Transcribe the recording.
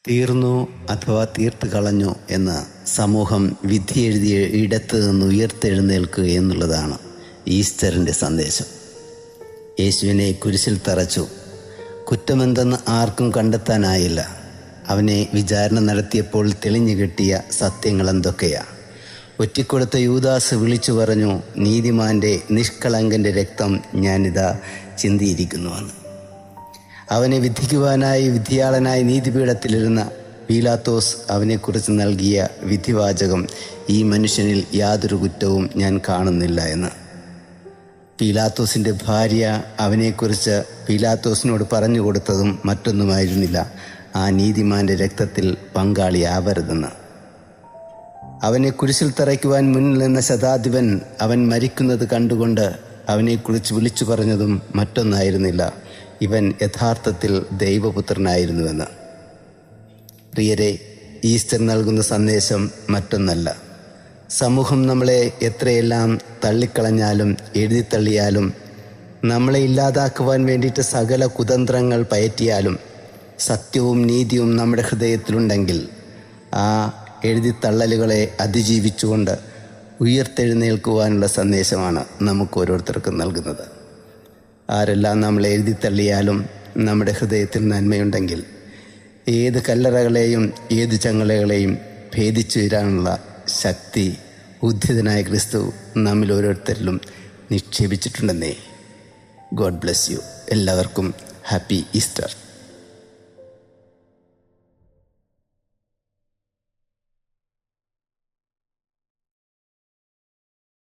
തീർന്നു അഥവാ തീർത്തു കളഞ്ഞു എന്ന് സമൂഹം വിധിയെഴുതിയ ഇടത്ത് നിന്ന് ഉയർത്തെഴുന്നേൽക്കുക എന്നുള്ളതാണ് ഈസ്റ്ററിൻ്റെ സന്ദേശം. യേശുവിനെ കുരിശിൽ തറച്ചു. കുറ്റമെന്തെന്ന് ആർക്കും കണ്ടെത്താനായില്ല. അവനെ വിചാരണ നടത്തിയപ്പോൾ തെളിഞ്ഞു കിട്ടിയ സത്യങ്ങൾ എന്തൊക്കെയാണ്? ഒറ്റിക്കൊടുത്ത യൂദാസ് വിളിച്ചു പറഞ്ഞു, നീതിമാൻ്റെ നിഷ്കളങ്കൻ്റെ രക്തം ഞാനിതാ ചിന്തിയിരിക്കുന്നുവെന്ന്. അവനെ വിധിക്കുവാനായി വിധിയാളനായി നീതിപീഠത്തിലിരുന്ന പീലാത്തോസ് അവനെക്കുറിച്ച് നൽകിയ വിധിവാചകം, ഈ മനുഷ്യനിൽ യാതൊരു കുറ്റവും ഞാൻ കാണുന്നില്ല എന്ന്. പീലാത്തോസിൻ്റെ ഭാര്യ അവനെക്കുറിച്ച് പീലാത്തോസിനോട് പറഞ്ഞു കൊടുത്തതും മറ്റൊന്നുമായിരുന്നില്ല, ആ നീതിമാൻ്റെ രക്തത്തിൽ പങ്കാളിയാവരുതെന്ന്. അവനെ കുരിശിൽ തറയ്ക്കുവാൻ മുന്നിൽ നിന്ന ശതാധിപൻ അവൻ മരിക്കുന്നത് കണ്ടുകൊണ്ട് അവനെക്കുറിച്ച് വിളിച്ചു പറഞ്ഞതും മറ്റൊന്നായിരുന്നില്ല, ഇവൻ യഥാർത്ഥത്തിൽ ദൈവപുത്രനായിരുന്നുവെന്ന്. പ്രിയരെ, ഈസ്റ്റർ നൽകുന്ന സന്ദേശം മറ്റൊന്നല്ല. സമൂഹം നമ്മളെ എത്രയെല്ലാം തള്ളിക്കളഞ്ഞാലും എഴുതിത്തള്ളിയാലും, നമ്മളെ ഇല്ലാതാക്കുവാൻ വേണ്ടിയിട്ട് സകല കുതന്ത്രങ്ങൾ പയറ്റിയാലും, സത്യവും നീതിയും നമ്മുടെ ഹൃദയത്തിലുണ്ടെങ്കിൽ ആ എഴുതിത്തള്ളലുകളെ അതിജീവിച്ചുകൊണ്ട് ഉയർത്തെഴുന്നേൽക്കുവാനുള്ള സന്ദേശമാണ് നമുക്ക് ഓരോരുത്തർക്കും നൽകുന്നത്. ആരെല്ലാം നമ്മളെ എഴുതിത്തള്ളിയാലും നമ്മുടെ ഹൃദയത്തിൽ നന്മയുണ്ടെങ്കിൽ ഏത് കല്ലറകളെയും ഏത് ചങ്ങലകളെയും ഭേദിച്ചു വരാനുള്ള ശക്തി ഉദ്ധിതനായ ക്രിസ്തു നമ്മിൽ ഓരോരുത്തരിലും നിക്ഷേപിച്ചിട്ടുണ്ടെന്നേ. God bless you. എല്ലാവർക്കും ഹാപ്പി ഈസ്റ്റർ.